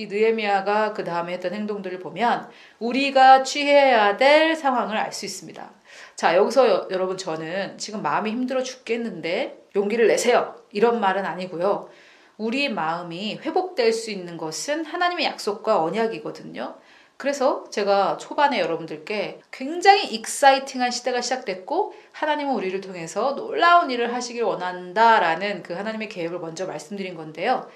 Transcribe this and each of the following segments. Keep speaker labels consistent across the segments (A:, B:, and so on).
A: 이 느헤미야가 그 다음에 했던 행동들을 보면 우리가 취해야 될 상황을 알 수 있습니다. 자, 여기서 여러분, 저는 지금 마음이 힘들어 죽겠는데 용기를 내세요, 이런 말은 아니고요. 우리 마음이 회복될 수 있는 것은 하나님의 약속과 언약이거든요. 그래서 제가 초반에 여러분들께 굉장히 익사이팅한 시대가 시작됐고 하나님은 우리를 통해서 놀라운 일을 하시길 원한다라는 그 하나님의 계획을 먼저 말씀드린 건데요.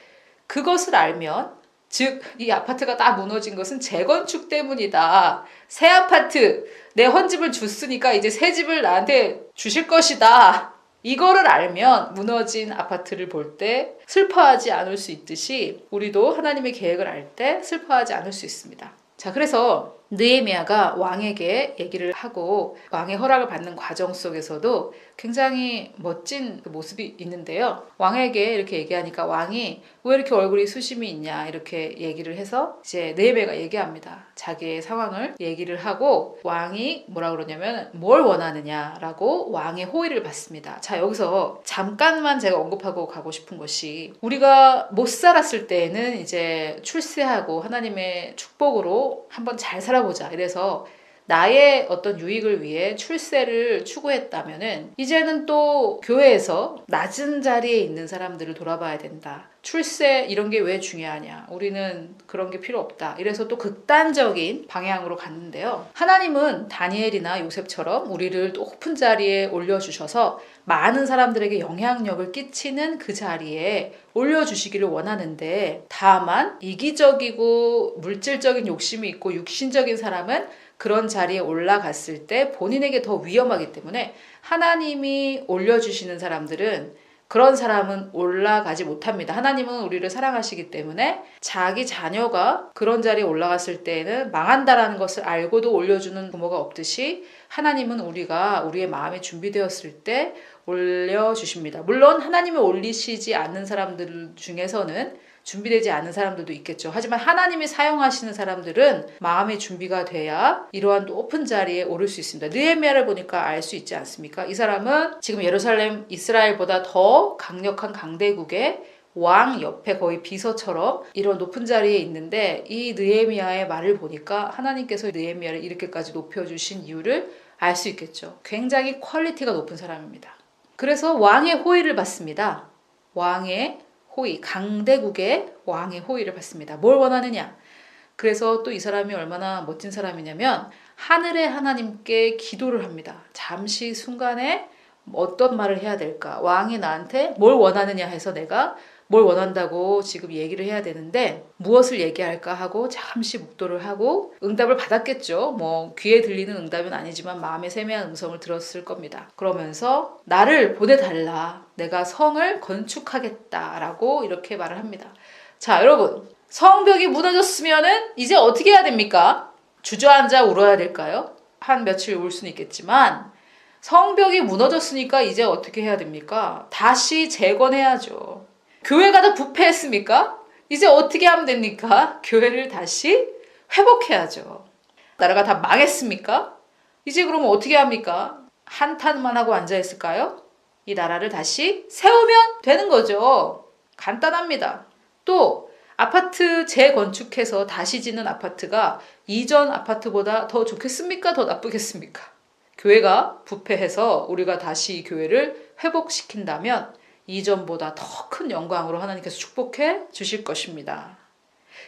A: 그것을 알면, 즉 이 아파트가 다 무너진 것은 재건축 때문이다. 새 아파트, 내 헌집을 줬으니까 이제 새 집을 나한테 주실 것이다. 이거를 알면 무너진 아파트를 볼 때 슬퍼하지 않을 수 있듯이 우리도 하나님의 계획을 알 때 슬퍼하지 않을 수 있습니다. 자, 그래서 느헤미야가 왕에게 얘기를 하고 왕의 허락을 받는 과정 속에서도 굉장히 멋진 그 모습이 있는데요. 왕에게 이렇게 얘기하니까 왕이 왜 이렇게 얼굴이 수심이 있냐 이렇게 얘기를 해서 이제 느헤미야가 얘기합니다. 자기의 상황을 얘기를 하고 왕이 뭐라 그러냐면 뭘 원하느냐라고 왕의 호의를 받습니다. 자, 여기서 잠깐만 제가 언급하고 가고 싶은 것이, 우리가 못 살았을 때에는 이제 출세하고 하나님의 축복으로 한번 잘 살아보자, 이래서 나의 어떤 유익을 위해 출세를 추구했다면은 이제는 또 교회에서 낮은 자리에 있는 사람들을 돌아봐야 된다. 출세 이런 게 왜 중요하냐, 우리는 그런 게 필요 없다. 이래서 또 극단적인 방향으로 갔는데요. 하나님은 다니엘이나 요셉처럼 우리를 높은 자리에 올려주셔서 많은 사람들에게 영향력을 끼치는 그 자리에 올려주시기를 원하는데, 다만 이기적이고 물질적인 욕심이 있고 육신적인 사람은 그런 자리에 올라갔을 때 본인에게 더 위험하기 때문에 하나님이 올려주시는 사람들은, 그런 사람은 올라가지 못합니다. 하나님은 우리를 사랑하시기 때문에 자기 자녀가 그런 자리에 올라갔을 때에는 망한다라는 것을 알고도 올려주는 부모가 없듯이 하나님은 우리가 우리의 마음이 준비되었을 때 올려주십니다. 물론 하나님이 올리시지 않는 사람들 중에서는 준비되지 않은 사람들도 있겠죠. 하지만 하나님이 사용하시는 사람들은 마음의 준비가 돼야 이러한 높은 자리에 오를 수 있습니다. 느헤미야를 보니까 알 수 있지 않습니까? 이 사람은 지금 예루살렘, 이스라엘보다 더 강력한 강대국의 왕 옆에 거의 비서처럼 이런 높은 자리에 있는데, 이 느헤미야의 말을 보니까 하나님께서 느헤미야를 이렇게까지 높여주신 이유를 알 수 있겠죠. 굉장히 퀄리티가 높은 사람입니다. 그래서 왕의 호의를 받습니다. 왕의 호의, 강대국의 왕의 호의를 받습니다. 뭘 원하느냐? 그래서 또 이 사람이 얼마나 멋진 사람이냐면 하늘의 하나님께 기도를 합니다. 잠시 순간에 어떤 말을 해야 될까? 왕이 나한테 뭘 원하느냐 해서 내가 뭘 원한다고 지금 얘기를 해야 되는데 무엇을 얘기할까 하고 잠시 묵도를 하고 응답을 받았겠죠. 뭐 귀에 들리는 응답은 아니지만 마음의 세미한 음성을 들었을 겁니다. 그러면서 나를 보내달라, 내가 성을 건축하겠다라고 이렇게 말을 합니다. 자, 여러분, 성벽이 무너졌으면은 이제 어떻게 해야 됩니까? 주저앉아 울어야 될까요? 한 며칠 울 수는 있겠지만 성벽이 무너졌으니까 이제 어떻게 해야 됩니까? 다시 재건해야죠. 교회가 다 부패했습니까? 이제 어떻게 하면 됩니까? 교회를 다시 회복해야죠. 나라가 다 망했습니까? 이제 그러면 어떻게 합니까? 한탄만 하고 앉아있을까요? 이 나라를 다시 세우면 되는 거죠. 간단합니다. 또 아파트 재건축해서 다시 짓는 아파트가 이전 아파트보다 더 좋겠습니까? 더 나쁘겠습니까? 교회가 부패해서 우리가 다시 이 교회를 회복시킨다면 이전보다 더 큰 영광으로 하나님께서 축복해 주실 것입니다.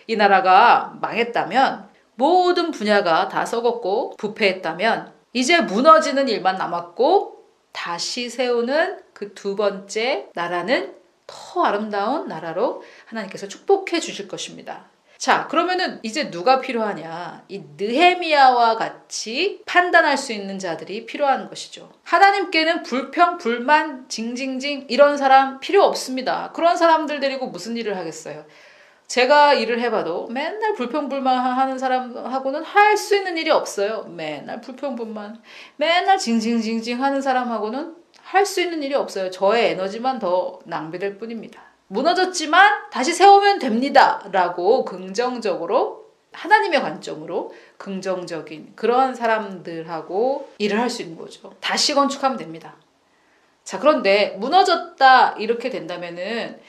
A: 이 나라가 망했다면, 모든 분야가 다 썩었고 부패했다면 이제 무너지는 일만 남았고 다시 세우는 그 두 번째 나라는 더 아름다운 나라로 하나님께서 축복해 주실 것입니다. 자, 그러면은 이제 누가 필요하냐? 이 느헤미야와 같이 판단할 수 있는 자들이 필요한 것이죠. 하나님께는 불평, 불만, 징징징 이런 사람 필요 없습니다. 그런 사람들 데리고 무슨 일을 하겠어요? 제가 일을 해봐도 맨날 불평불만하는 사람하고는 할 수 있는 일이 없어요. 맨날 불평불만, 맨날 징징징징 하는 사람하고는 할 수 있는 일이 없어요. 저의 에너지만 더 낭비될 뿐입니다. 무너졌지만 다시 세우면 됩니다 라고 긍정적으로, 하나님의 관점으로 긍정적인 그런 사람들하고 일을 할 수 있는 거죠. 다시 건축하면 됩니다. 자, 그런데 무너졌다 이렇게 된다면은,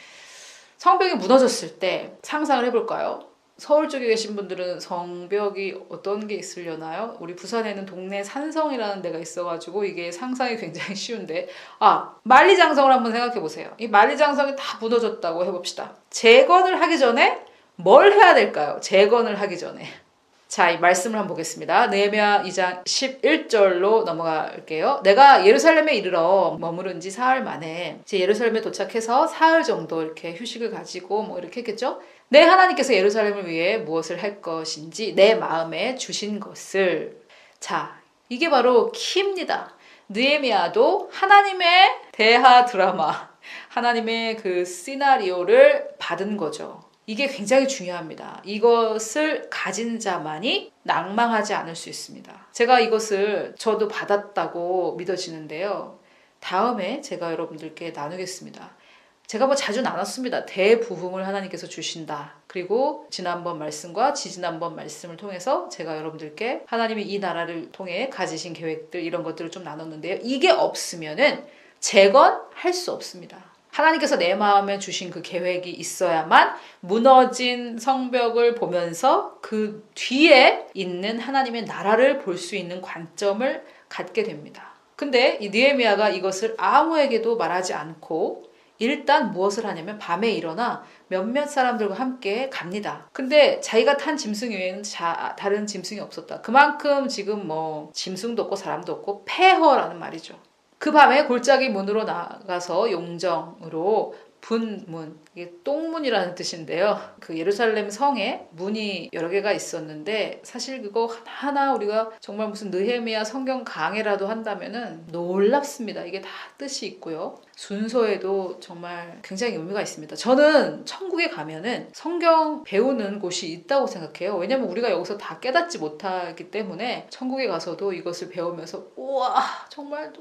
A: 성벽이 무너졌을 때 상상을 해볼까요? 서울 쪽에 계신 분들은 성벽이 어떤 게 있으려나요? 우리 부산에는 동네 산성이라는 데가 있어가지고 이게 상상이 굉장히 쉬운데, 만리장성을 한번 생각해 보세요. 이 만리장성이 다 무너졌다고 해봅시다. 재건을 하기 전에 뭘 해야 될까요? 재건을 하기 전에. 자, 이 말씀을 한번 보겠습니다. 느헤미야 2장 11절로 넘어갈게요. 내가 예루살렘에 이르러 머무른 지 사흘 만에 이제 예루살렘에 도착해서 사흘 정도 이렇게 휴식을 가지고 뭐 이렇게 했겠죠. 내 하나님께서 예루살렘을 위해 무엇을 할 것인지 내 마음에 주신 것을. 자, 이게 바로 키입니다. 느헤미야도 하나님의 대하 드라마, 하나님의 그 시나리오를 받은 거죠. 이게 굉장히 중요합니다. 이것을 가진 자만이 낭망하지 않을 수 있습니다. 제가 이것을 저도 받았다고 믿어지는데요. 다음에 제가 여러분들께 나누겠습니다. 제가 뭐 자주 나눴습니다. 대부흥을 하나님께서 주신다. 그리고 지난번 말씀과 지지난번 말씀을 통해서 제가 여러분들께 하나님이 이 나라를 통해 가지신 계획들 이런 것들을 좀 나눴는데요. 이게 없으면은 재건할 수 없습니다. 하나님께서 내 마음에 주신 그 계획이 있어야만 무너진 성벽을 보면서 그 뒤에 있는 하나님의 나라를 볼 수 있는 관점을 갖게 됩니다. 근데 이 느헤미야가 이것을 아무에게도 말하지 않고 일단 무엇을 하냐면 밤에 일어나 몇몇 사람들과 함께 갑니다. 근데 자기가 탄 짐승 외에는 다른 짐승이 없었다. 그만큼 지금 뭐 짐승도 없고 사람도 없고 폐허라는 말이죠. 그 밤에 골짜기 문으로 나가서 용정으로 분문, 이게 똥문이라는 뜻인데요. 그 예루살렘 성에 문이 여러 개가 있었는데 사실 그거 하나하나 우리가 정말 무슨 느헤미야 성경 강해라도 한다면은 놀랍습니다. 이게 다 뜻이 있고요. 순서에도 정말 굉장히 의미가 있습니다. 저는 천국에 가면은 성경 배우는 곳이 있다고 생각해요. 왜냐면 우리가 여기서 다 깨닫지 못하기 때문에 천국에 가서도 이것을 배우면서 우와 정말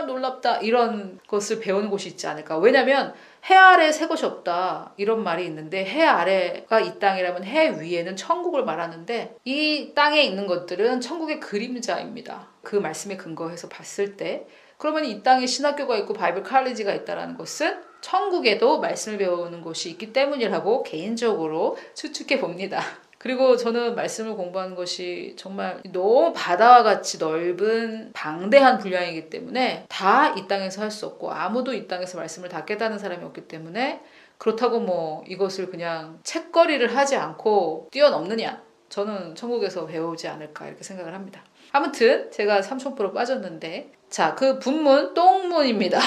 A: 놀랍다 이런 것을 배우는 곳이 있지 않을까. 왜냐면 해 아래 새 것이 없다 이런 말이 있는데 해 아래가 이 땅이라면 해 위에는 천국을 말하는데 이 땅에 있는 것들은 천국의 그림자입니다. 그 말씀에 근거해서 봤을 때 그러면 이 땅에 신학교가 있고 바이블 칼리지가 있다는 것은 천국에도 말씀을 배우는 곳이 있기 때문이라고 개인적으로 추측해 봅니다. 그리고 저는 말씀을 공부하는 것이 정말 너무 바다와 같이 넓은 방대한 분량이기 때문에 다 이 땅에서 할 수 없고 아무도 이 땅에서 말씀을 다 깨닫는 사람이 없기 때문에 그렇다고 뭐 이것을 그냥 책거리를 하지 않고 뛰어넘느냐? 저는 천국에서 배우지 않을까 이렇게 생각을 합니다. 아무튼 제가 삼천포로 빠졌는데 자, 그 분문 똥문입니다.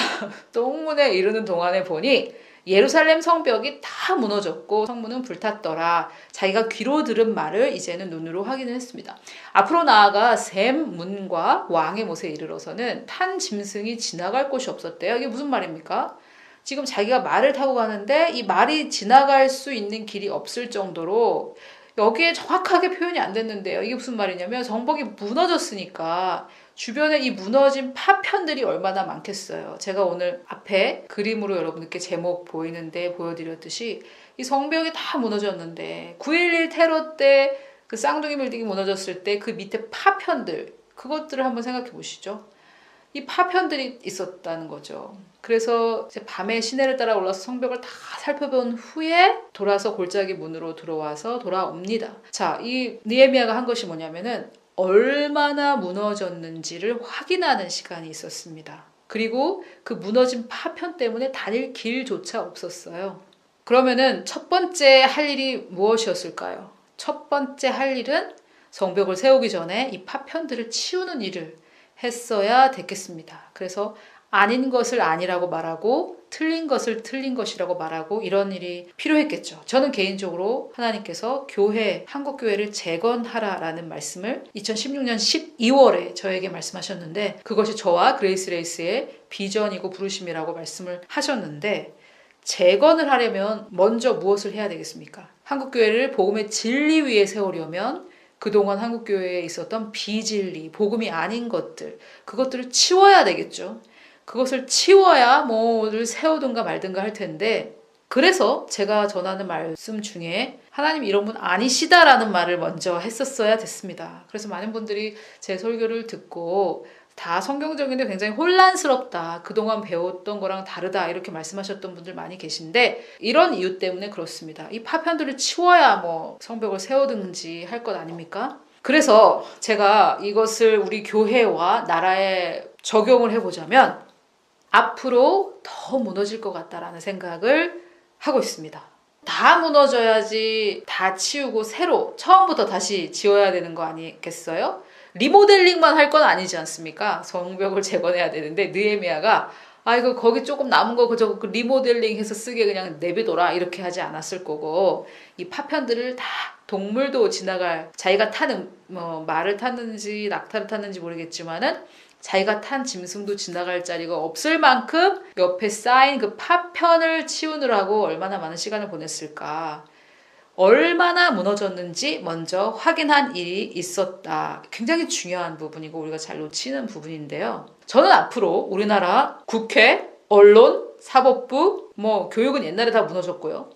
A: 똥문에 이르는 동안에 보니 예루살렘 성벽이 다 무너졌고 성문은 불탔더라. 자기가 귀로 들은 말을 이제는 눈으로 확인을 했습니다. 앞으로 나아가 샘 문과 왕의 못에 이르러서는 탄 짐승이 지나갈 곳이 없었대요. 이게 무슨 말입니까? 지금 자기가 말을 타고 가는데 이 말이 지나갈 수 있는 길이 없을 정도로 여기에 정확하게 표현이 안 됐는데요. 이게 무슨 말이냐면 성벽이 무너졌으니까 주변에 이 무너진 파편들이 얼마나 많겠어요. 제가 오늘 앞에 그림으로 여러분께 제목 보이는데 보여드렸듯이 이 성벽이 다 무너졌는데 9.11 테러 때 그 쌍둥이 빌딩이 무너졌을 때 그 밑에 파편들 그것들을 한번 생각해 보시죠. 이 파편들이 있었다는 거죠. 그래서 이제 밤에 시내를 따라 올라서 성벽을 다 살펴본 후에 돌아서 골짜기 문으로 들어와서 돌아옵니다. 자, 이 느헤미야가 한 것이 뭐냐면은 얼마나 무너졌는지를 확인하는 시간이 있었습니다. 그리고 그 무너진 파편 때문에 다닐 길조차 없었어요. 그러면은 첫 번째 할 일이 무엇이었을까요? 첫 번째 할 일은 성벽을 세우기 전에 이 파편들을 치우는 일을 했어야 됐겠습니다. 그래서 아닌 것을 아니라고 말하고 틀린 것을 틀린 것이라고 말하고 이런 일이 필요했겠죠. 저는 개인적으로 하나님께서 한국교회를 재건하라라는 말씀을 2016년 12월에 저에게 말씀하셨는데 그것이 저와 그레이스 레이스의 비전이고 부르심이라고 말씀을 하셨는데 재건을 하려면 먼저 무엇을 해야 되겠습니까? 한국교회를 복음의 진리 위에 세우려면 그동안 한국교회에 있었던 비진리, 복음이 아닌 것들, 그것들을 치워야 되겠죠. 그것을 치워야 뭐를 세우든가 말든가 할 텐데 그래서 제가 전하는 말씀 중에 하나님 이런 분 아니시다라는 말을 먼저 했었어야 됐습니다. 그래서 많은 분들이 제 설교를 듣고 다 성경적인데 굉장히 혼란스럽다. 그동안 배웠던 거랑 다르다. 이렇게 말씀하셨던 분들 많이 계신데 이런 이유 때문에 그렇습니다. 이 파편들을 치워야 뭐 성벽을 세우든지 할 것 아닙니까? 그래서 제가 이것을 우리 교회와 나라에 적용을 해보자면 앞으로 더 무너질 것 같다라는 생각을 하고 있습니다. 다 무너져야지 다 치우고 새로 처음부터 다시 지어야 되는 거 아니겠어요? 리모델링만 할 건 아니지 않습니까? 성벽을 재건해야 되는데 느헤미야가 이거 거기 조금 남은 거 그저 리모델링 해서 쓰게 그냥 내비둬라 이렇게 하지 않았을 거고 이 파편들을 다 동물도 지나갈 자기가 타는 뭐 말을 탔는지 낙타를 탔는지 모르겠지만은 자기가 탄 짐승도 지나갈 자리가 없을 만큼 옆에 쌓인 그 파편을 치우느라고 얼마나 많은 시간을 보냈을까. 얼마나 무너졌는지 먼저 확인한 일이 있었다. 굉장히 중요한 부분이고 우리가 잘 놓치는 부분인데요. 저는 앞으로 우리나라 국회, 언론, 사법부, 교육은 옛날에 다 무너졌고요.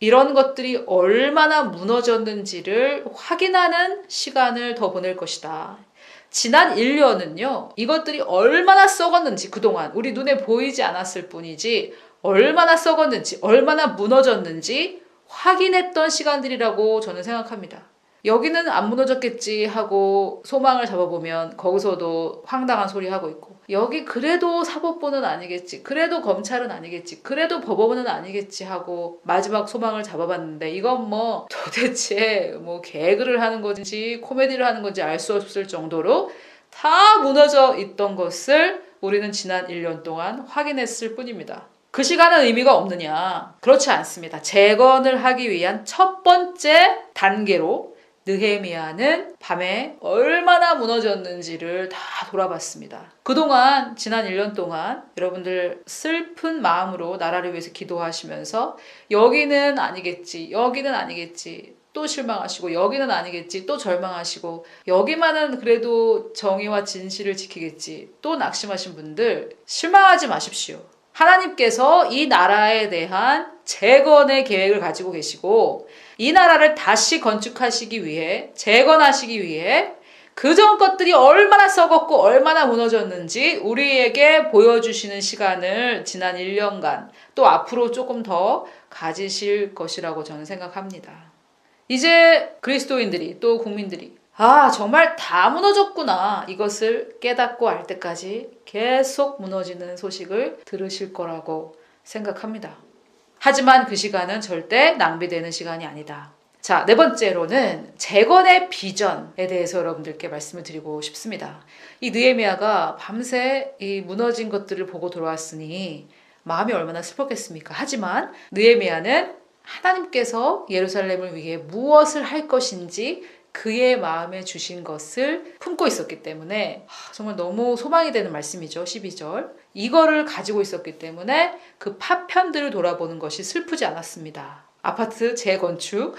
A: 이런 것들이 얼마나 무너졌는지를 확인하는 시간을 더 보낼 것이다. 지난 1년은요, 이것들이 얼마나 썩었는지 그동안 우리 눈에 보이지 않았을 뿐이지 얼마나 썩었는지, 얼마나 무너졌는지 확인했던 시간들이라고 저는 생각합니다. 여기는 안 무너졌겠지 하고 소망을 잡아보면 거기서도 황당한 소리 하고 있고 여기 그래도 사법부는 아니겠지, 그래도 검찰은 아니겠지, 그래도 법원은 아니겠지 하고 마지막 소망을 잡아봤는데 이건 도대체 개그를 하는 건지 코미디를 하는 건지 알 수 없을 정도로 다 무너져 있던 것을 우리는 지난 1년 동안 확인했을 뿐입니다. 그 시간은 의미가 없느냐? 그렇지 않습니다. 재건을 하기 위한 첫 번째 단계로 느헤미야는 밤에 얼마나 무너졌는지를 다 돌아봤습니다. 그동안 지난 1년 동안 여러분들 슬픈 마음으로 나라를 위해서 기도하시면서 여기는 아니겠지, 여기는 아니겠지, 또 실망하시고 여기는 아니겠지, 또 절망하시고 여기만은 그래도 정의와 진실을 지키겠지, 또 낙심하신 분들 실망하지 마십시오. 하나님께서 이 나라에 대한 재건의 계획을 가지고 계시고 이 나라를 다시 건축하시기 위해, 재건하시기 위해 그전 것들이 얼마나 썩었고 얼마나 무너졌는지 우리에게 보여주시는 시간을 지난 1년간 또 앞으로 조금 더 가지실 것이라고 저는 생각합니다. 이제 그리스도인들이 또 국민들이 정말 다 무너졌구나 이것을 깨닫고 알 때까지 계속 무너지는 소식을 들으실 거라고 생각합니다. 하지만 그 시간은 절대 낭비되는 시간이 아니다. 자, 네 번째로는 재건의 비전에 대해서 여러분들께 말씀을 드리고 싶습니다. 이 느헤미야가 밤새 이 무너진 것들을 보고 돌아왔으니 마음이 얼마나 슬펐겠습니까? 하지만 느헤미야는 하나님께서 예루살렘을 위해 무엇을 할 것인지 그의 마음에 주신 것을 품고 있었기 때문에 정말 너무 소망이 되는 말씀이죠. 12절. 이거를 가지고 있었기 때문에 그 파편들을 돌아보는 것이 슬프지 않았습니다. 아파트 재건축,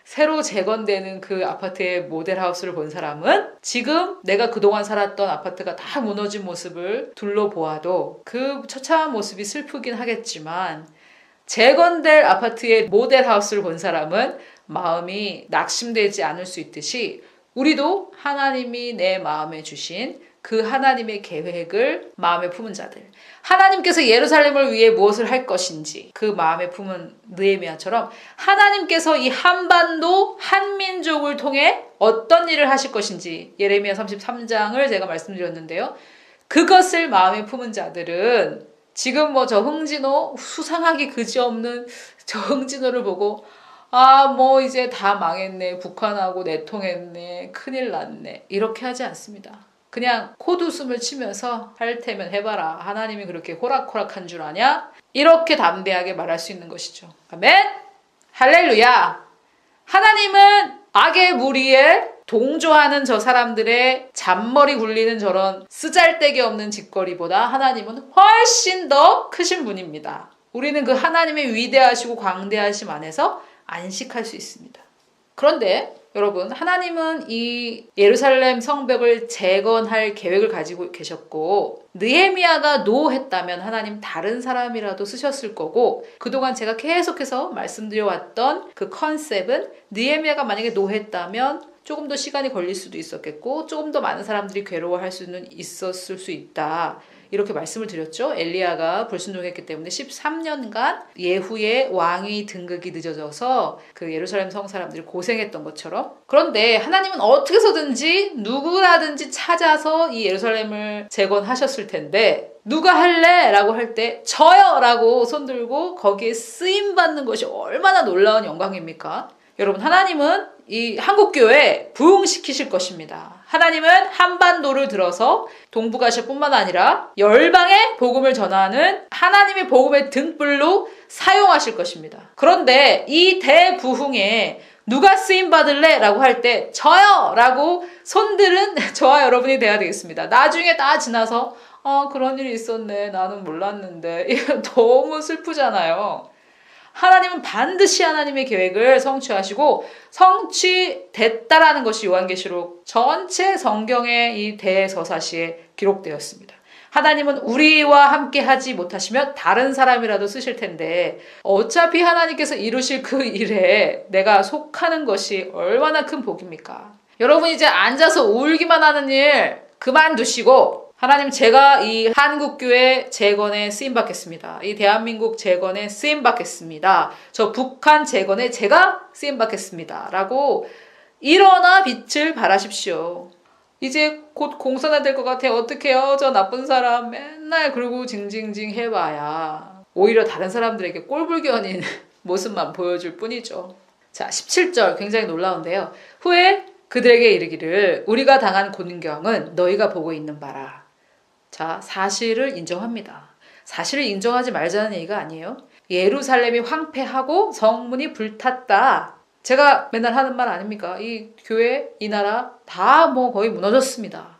A: 새로 재건되는 그 아파트의 모델하우스를 본 사람은 지금 내가 그동안 살았던 아파트가 다 무너진 모습을 둘러보아도 그 처참한 모습이 슬프긴 하겠지만 재건될 아파트의 모델하우스를 본 사람은 마음이 낙심되지 않을 수 있듯이 우리도 하나님이 내 마음에 주신 그 하나님의 계획을 마음에 품은 자들, 하나님께서 예루살렘을 위해 무엇을 할 것인지 그 마음에 품은 느헤미야처럼 하나님께서 이 한반도 한민족을 통해 어떤 일을 하실 것인지 예레미야 33장을 제가 말씀드렸는데요. 그것을 마음에 품은 자들은 지금 저 흥진호 수상하기 그지없는 저 흥진호를 보고 이제 다 망했네, 북한하고 내통했네, 큰일 났네 이렇게 하지 않습니다. 그냥 콧웃음을 치면서 할 테면 해봐라, 하나님이 그렇게 호락호락한 줄 아냐? 이렇게 담대하게 말할 수 있는 것이죠. 아멘! 할렐루야! 하나님은 악의 무리에 동조하는 저 사람들의 잔머리 굴리는 저런 쓰잘데기 없는 짓거리보다 하나님은 훨씬 더 크신 분입니다. 우리는 그 하나님의 위대하시고 광대하심 안에서 안식할 수 있습니다. 그런데 여러분, 하나님은 이 예루살렘 성벽을 재건할 계획을 가지고 계셨고 느헤미야가 노했다면 하나님 다른 사람이라도 쓰셨을 거고 그동안 제가 계속해서 말씀드려왔던 그 컨셉은 느헤미야가 만약에 노했다면 조금 더 시간이 걸릴 수도 있었겠고 조금 더 많은 사람들이 괴로워할 수는 있었을 수 있다. 이렇게 말씀을 드렸죠. 엘리야가 불순종했기 때문에 13년간 예후의 왕위 등극이 늦어져서 그 예루살렘 성 사람들이 고생했던 것처럼. 그런데 하나님은 어떻게 해서든지 누구라든지 찾아서 이 예루살렘을 재건하셨을 텐데 누가 할래? 라고 할 때 저요! 라고 손들고 거기에 쓰임받는 것이 얼마나 놀라운 영광입니까? 여러분, 하나님은 이 한국교회 부흥시키실 것입니다. 하나님은 한반도를 들어서 동북아시아뿐만 아니라 열방에 복음을 전하는 하나님의 복음의 등불로 사용하실 것입니다. 그런데 이 대부흥에 누가 쓰임받을래? 라고 할 때 저요! 라고 손들은 저와 여러분이 돼야 되겠습니다. 나중에 다 지나서 그런 일이 있었네. 나는 몰랐는데. 이거 너무 슬프잖아요. 하나님은 반드시 하나님의 계획을 성취하시고 성취됐다라는 것이 요한계시록 전체 성경의 이 대서사시에 기록되었습니다. 하나님은 우리와 함께 하지 못하시면 다른 사람이라도 쓰실 텐데 어차피 하나님께서 이루실 그 일에 내가 속하는 것이 얼마나 큰 복입니까? 여러분 이제 앉아서 울기만 하는 일 그만두시고 하나님 제가 이 한국교회 재건에 쓰임받겠습니다. 이 대한민국 재건에 쓰임받겠습니다. 저 북한 재건에 제가 쓰임받겠습니다. 라고 일어나 빛을 발하십시오. 이제 곧 공사나 될 것 같아요. 어떡해요? 저 나쁜 사람 맨날 그러고 징징징 해봐야 오히려 다른 사람들에게 꼴불견인 모습만 보여줄 뿐이죠. 자, 17절 굉장히 놀라운데요. 후에 그들에게 이르기를 우리가 당한 곤경은 너희가 보고 있는 바라. 자, 사실을 인정합니다. 사실을 인정하지 말자는 얘기가 아니에요. 예루살렘이 황폐하고 성문이 불탔다. 제가 맨날 하는 말 아닙니까? 이 교회, 이 나라 다 뭐 거의 무너졌습니다.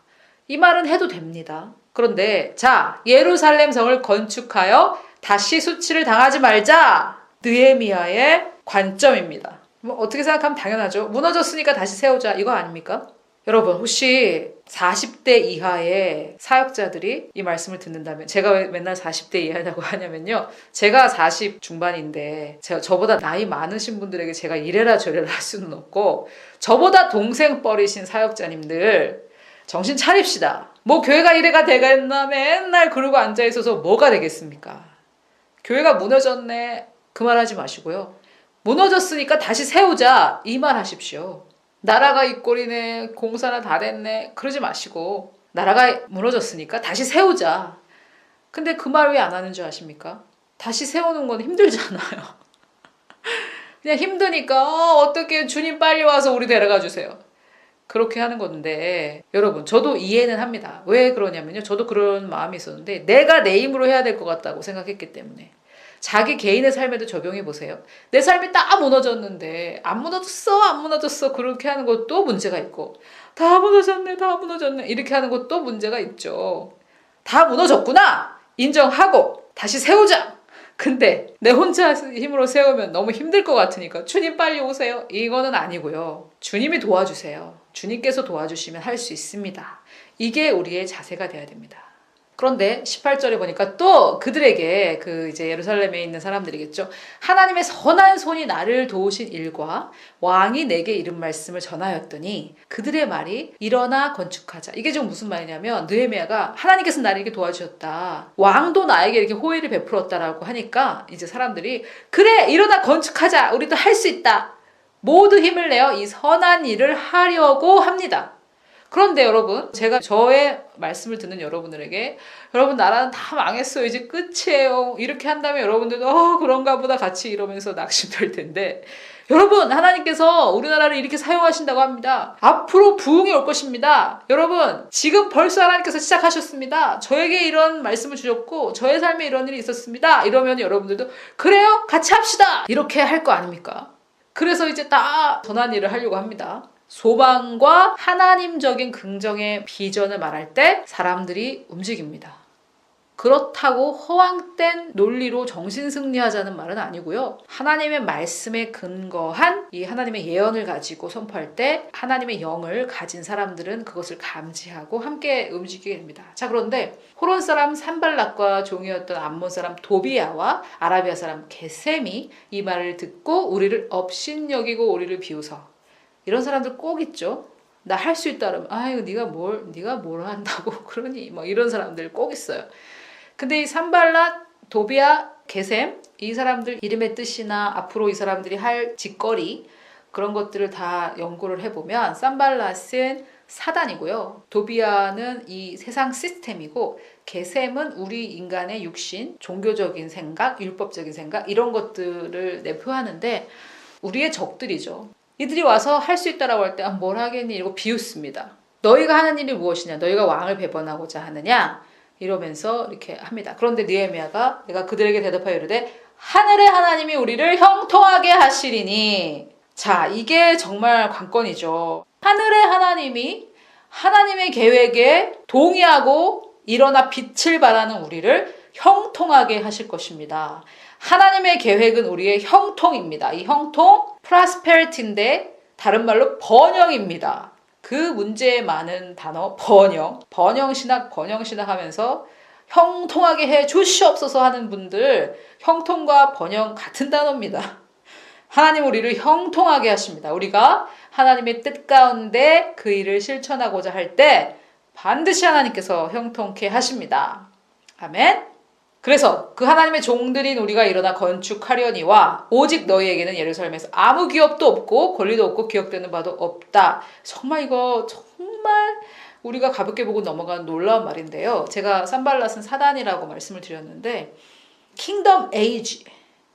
A: 이 말은 해도 됩니다. 그런데 자, 예루살렘 성을 건축하여 다시 수치를 당하지 말자. 느헤미야의 관점입니다. 뭐 어떻게 생각하면 당연하죠. 무너졌으니까 다시 세우자. 이거 아닙니까? 여러분 혹시 40대 이하의 사역자들이 이 말씀을 듣는다면 제가 왜 맨날 40대 이하라고 하냐면요. 제가 40 중반인데 저보다 나이 많으신 분들에게 제가 이래라 저래라 할 수는 없고 저보다 동생 뻘이신 사역자님들 정신 차립시다. 뭐 교회가 이래가 되겠나 맨날 그러고 앉아있어서 뭐가 되겠습니까? 교회가 무너졌네 그 말 하지 마시고요. 무너졌으니까 다시 세우자 이 말 하십시오. 나라가 이 꼴이네 공사나 다 됐네 그러지 마시고 나라가 무너졌으니까 다시 세우자. 근데 그 말 왜 안 하는 줄 아십니까? 다시 세우는 건 힘들잖아요. 그냥 힘드니까 어떻게 주님 빨리 와서 우리 데려가 주세요. 그렇게 하는 건데 여러분 저도 이해는 합니다. 왜 그러냐면요. 저도 그런 마음이 있었는데 내가 내 힘으로 해야 될 것 같다고 생각했기 때문에 자기 개인의 삶에도 적용해 보세요. 내 삶이 딱 무너졌는데 안 무너졌어 그렇게 하는 것도 문제가 있고 다 무너졌네 이렇게 하는 것도 문제가 있죠. 다 무너졌구나 인정하고 다시 세우자. 근데 내 혼자 힘으로 세우면 너무 힘들 것 같으니까 주님 빨리 오세요. 이거는 아니고요. 주님이 도와주세요. 주님께서 도와주시면 할 수 있습니다. 이게 우리의 자세가 돼야 됩니다. 그런데 18절에 보니까 또 그들에게 그 이제 예루살렘에 있는 사람들이겠죠. 하나님의 선한 손이 나를 도우신 일과 왕이 내게 이른 말씀을 전하였더니 그들의 말이 일어나 건축하자. 이게 좀 무슨 말이냐면 느헤미야가 하나님께서 나를 이렇게 도와주셨다. 왕도 나에게 이렇게 호의를 베풀었다라고 하니까 이제 사람들이 그래 일어나 건축하자. 우리도 할 수 있다. 모두 힘을 내어 이 선한 일을 하려고 합니다. 그런데 여러분 제가 저의 말씀을 듣는 여러분들에게 여러분 나라는 다 망했어요. 이제 끝이에요. 이렇게 한다면 여러분들도 그런가 보다 같이 이러면서 낙심될 텐데 여러분 하나님께서 우리나라를 이렇게 사용하신다고 합니다. 앞으로 부흥이 올 것입니다. 여러분 지금 벌써 하나님께서 시작하셨습니다. 저에게 이런 말씀을 주셨고 저의 삶에 이런 일이 있었습니다. 이러면 여러분들도 그래요? 같이 합시다. 이렇게 할 거 아닙니까? 그래서 이제 다 전한 일을 하려고 합니다. 소망과 하나님적인 긍정의 비전을 말할 때 사람들이 움직입니다. 그렇다고 허황된 논리로 정신승리하자는 말은 아니고요. 하나님의 말씀에 근거한 이 하나님의 예언을 가지고 선포할 때 하나님의 영을 가진 사람들은 그것을 감지하고 함께 움직이게 됩니다. 자, 그런데 호론 사람 산발락과 종이었던 암몬 사람 도비야와 아라비아 사람 게셈이 이 말을 듣고 우리를 업신여기고 우리를 비웃어 이런 사람들 꼭 있죠. 나 할 수 있다 그러면 아이고 네가 뭘 한다고 그러니 뭐 이런 사람들 꼭 있어요. 근데 이 산발랏, 도비아, 게셈 이 사람들 이름의 뜻이나 앞으로 이 사람들이 할 짓거리 그런 것들을 다 연구를 해보면 산발랏은 사단이고요. 도비아는 이 세상 시스템이고 게셈은 우리 인간의 육신, 종교적인 생각, 율법적인 생각 이런 것들을 내포하는데 우리의 적들이죠. 이들이 와서 할 수 있다라고 할 때 뭘 하겠니? 이러고 비웃습니다. 너희가 하는 일이 무엇이냐? 너희가 왕을 배반하고자 하느냐? 이러면서 이렇게 합니다. 그런데 느헤미야가 내가 그들에게 대답하여 이르되 하늘의 하나님이 우리를 형통하게 하시리니. 자, 이게 정말 관건이죠. 하늘의 하나님이 하나님의 계획에 동의하고 일어나 빛을 발하는 우리를 형통하게 하실 것입니다. 하나님의 계획은 우리의 형통입니다. 이 형통, prosperity인데 다른 말로 번영입니다. 그 문제에 많은 단어 번영신학 하면서 형통하게 해 주시옵소서 하는 분들 형통과 번영 같은 단어입니다. 하나님 우리를 형통하게 하십니다. 우리가 하나님의 뜻 가운데 그 일을 실천하고자 할 때 반드시 하나님께서 형통케 하십니다. 아멘. 그래서 그 하나님의 종들인 우리가 일어나 건축하려니와 오직 너희에게는 예루살렘에서 아무 기업도 없고 권리도 없고 기억되는 바도 없다. 정말 이거 정말 우리가 가볍게 보고 넘어가는 놀라운 말인데요. 제가 산발랏은 사단이라고 말씀을 드렸는데 킹덤 에이지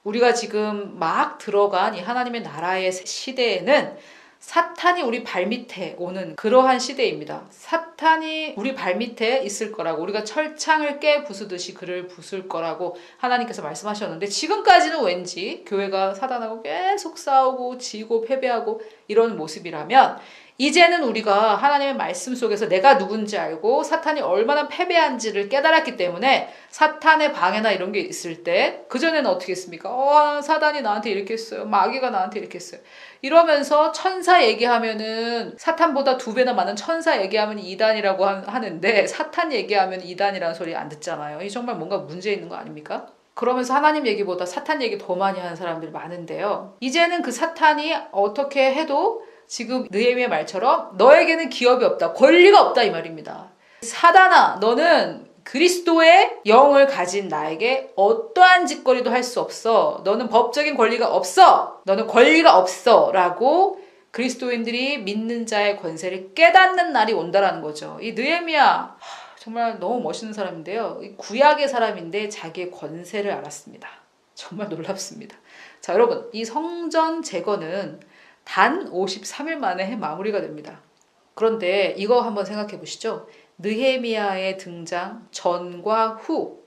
A: 우리가 지금 막 들어간 이 하나님의 나라의 시대에는 사탄이 우리 발밑에 오는 그러한 시대입니다. 사탄이 우리 발밑에 있을 거라고 우리가 철창을 깨 부수듯이 그를 부술 거라고 하나님께서 말씀하셨는데 지금까지는 왠지 교회가 사단하고 계속 싸우고 지고 패배하고 이런 모습이라면 이제는 우리가 하나님의 말씀 속에서 내가 누군지 알고 사탄이 얼마나 패배한지를 깨달았기 때문에 사탄의 방해나 이런 게 있을 때 그전에는 어떻게 했습니까? 사단이 나한테 이렇게 했어요. 마귀가 나한테 이렇게 했어요. 이러면서 천사 얘기하면은 사탄보다 2배나 많은 천사 얘기하면 이단이라고 하는데 사탄 얘기하면 이단이라는 소리 안 듣잖아요. 이 정말 뭔가 문제 있는 거 아닙니까? 그러면서 하나님 얘기보다 사탄 얘기 더 많이 하는 사람들이 많은데요. 이제는 그 사탄이 어떻게 해도 지금 느헤미야 말처럼 너에게는 기업이 없다. 권리가 없다 이 말입니다. 사단아 너는 그리스도의 영을 가진 나에게 어떠한 짓거리도 할 수 없어. 너는 법적인 권리가 없어. 너는 권리가 없어. 라고 그리스도인들이 믿는 자의 권세를 깨닫는 날이 온다라는 거죠. 이 느헤미야 정말 너무 멋있는 사람인데요. 구약의 사람인데 자기의 권세를 알았습니다. 정말 놀랍습니다. 자 여러분 이 성전 재건은 단 53일 만에 마무리가 됩니다. 그런데 이거 한번 생각해 보시죠. 느헤미야의 등장 전과 후.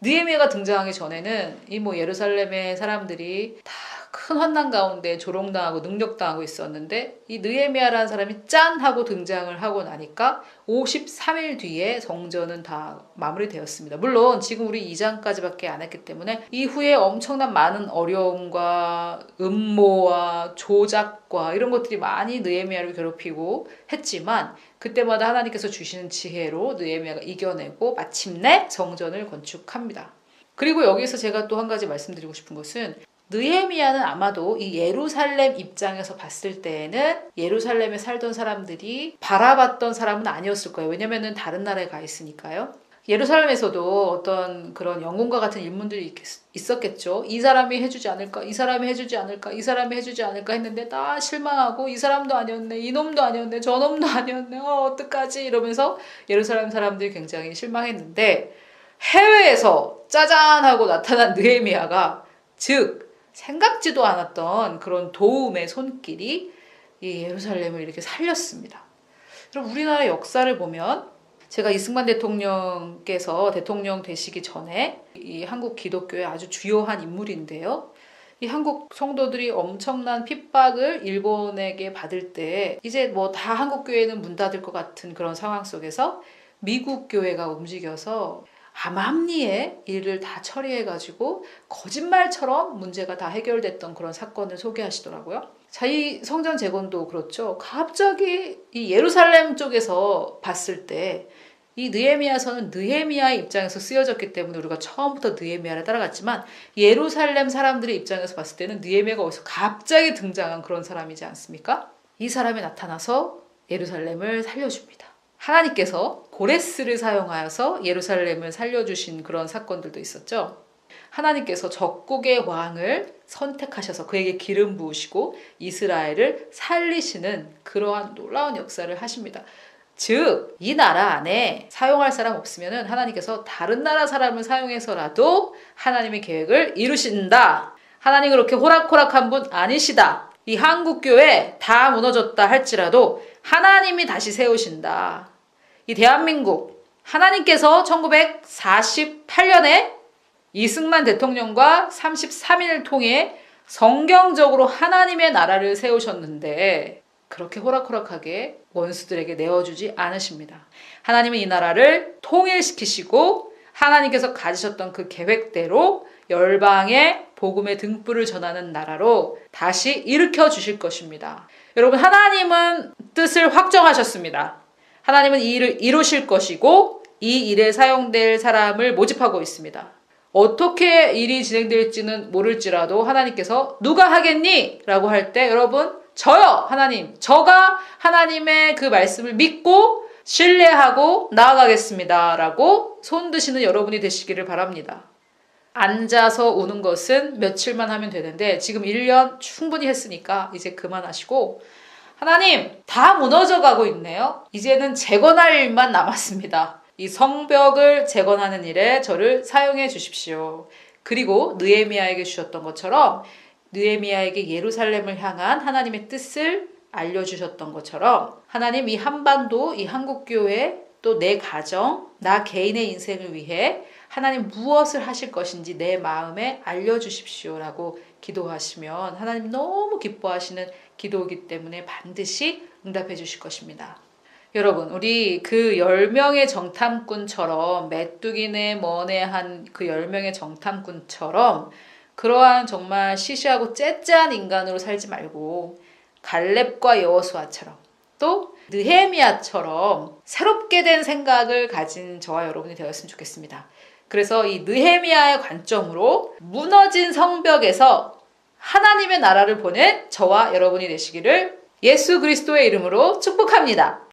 A: 느헤미야가 등장하기 전에는 이 예루살렘의 사람들이 다 큰 환난 가운데 조롱당하고 능력당하고 있었는데 이 느헤미야라는 사람이 짠 하고 등장을 하고 나니까 53일 뒤에 성전은 다 마무리되었습니다. 물론 지금 우리 2장까지밖에 안 했기 때문에 이후에 엄청난 많은 어려움과 음모와 조작과 이런 것들이 많이 느헤미야를 괴롭히고 했지만 그때마다 하나님께서 주시는 지혜로 느헤미야가 이겨내고 마침내 성전을 건축합니다. 그리고 여기서 제가 또 한 가지 말씀드리고 싶은 것은 느헤미야는 아마도 이 예루살렘 입장에서 봤을 때에는 예루살렘에 살던 사람들이 바라봤던 사람은 아니었을 거예요. 왜냐면은 다른 나라에 가 있으니까요. 예루살렘에서도 어떤 그런 영웅과 같은 인물들이 있었겠죠. 이 사람이 해주지 않을까, 이 사람이 해주지 않을까, 이 사람이 해주지 않을까 했는데 다 실망하고 이 사람도 아니었네, 이 놈도 아니었네, 저 놈도 아니었네, 어떡하지 이러면서 예루살렘 사람들이 굉장히 실망했는데 해외에서 짜잔 하고 나타난 느헤미야가 즉 생각지도 않았던 그런 도움의 손길이 이 예루살렘을 이렇게 살렸습니다. 그럼 우리나라 역사를 보면 제가 이승만 대통령께서 대통령 되시기 전에 이 한국 기독교의 아주 주요한 인물인데요. 이 한국 성도들이 엄청난 핍박을 일본에게 받을 때 이제 다 한국 교회는 문 닫을 것 같은 그런 상황 속에서 미국 교회가 움직여서 암암리에 일을 다 처리해가지고 거짓말처럼 문제가 다 해결됐던 그런 사건을 소개하시더라고요. 자, 이 성전 재건도 그렇죠. 갑자기 이 예루살렘 쪽에서 봤을 때 이 느헤미야서는 느헤미야의 입장에서 쓰여졌기 때문에 우리가 처음부터 느헤미야를 따라갔지만 예루살렘 사람들의 입장에서 봤을 때는 느헤미야가 어디서 갑자기 등장한 그런 사람이지 않습니까? 이 사람이 나타나서 예루살렘을 살려줍니다. 하나님께서 고레스를 사용하여서 예루살렘을 살려주신 그런 사건들도 있었죠. 하나님께서 적국의 왕을 선택하셔서 그에게 기름 부으시고 이스라엘을 살리시는 그러한 놀라운 역사를 하십니다. 즉, 이 나라 안에 사용할 사람 없으면 하나님께서 다른 나라 사람을 사용해서라도 하나님의 계획을 이루신다. 하나님 그렇게 호락호락한 분 아니시다. 이 한국교회 다 무너졌다 할지라도 하나님이 다시 세우신다. 이 대한민국 하나님께서 1948년에 이승만 대통령과 33인을 통해 성경적으로 하나님의 나라를 세우셨는데 그렇게 호락호락하게 원수들에게 내어주지 않으십니다. 하나님은 이 나라를 통일시키시고 하나님께서 가지셨던 그 계획대로 열방에 복음의 등불을 전하는 나라로 다시 일으켜 주실 것입니다. 여러분, 하나님은 뜻을 확정하셨습니다. 하나님은 이 일을 이루실 것이고 이 일에 사용될 사람을 모집하고 있습니다. 어떻게 일이 진행될지는 모를지라도 하나님께서 누가 하겠니? 라고 할 때 여러분, 저요! 하나님, 저가 하나님의 그 말씀을 믿고 신뢰하고 나아가겠습니다. 라고 손 드시는 여러분이 되시기를 바랍니다. 앉아서 우는 것은 며칠만 하면 되는데 지금 1년 충분히 했으니까 이제 그만하시고 하나님, 다 무너져 가고 있네요. 이제는 재건할 일만 남았습니다. 이 성벽을 재건하는 일에 저를 사용해 주십시오. 그리고 느헤미야에게 주셨던 것처럼 느헤미야에게 예루살렘을 향한 하나님의 뜻을 알려주셨던 것처럼 하나님 이 한반도, 이 한국교회, 또 내 가정, 나 개인의 인생을 위해 하나님 무엇을 하실 것인지 내 마음에 알려주십시오라고 기도하시면 하나님 너무 기뻐하시는 기도이기 때문에 반드시 응답해 주실 것입니다. 여러분, 우리 그 10명의 정탐꾼처럼 메뚜기네 뭐네 한 그 10명의 정탐꾼처럼 그러한 정말 시시하고 째째한 인간으로 살지 말고 갈렙과 여호수아처럼 또 느헤미야처럼 새롭게 된 생각을 가진 저와 여러분이 되었으면 좋겠습니다. 그래서 이 느헤미야의 관점으로 무너진 성벽에서 하나님의 나라를 보낸 저와 여러분이 되시기를 예수 그리스도의 이름으로 축복합니다.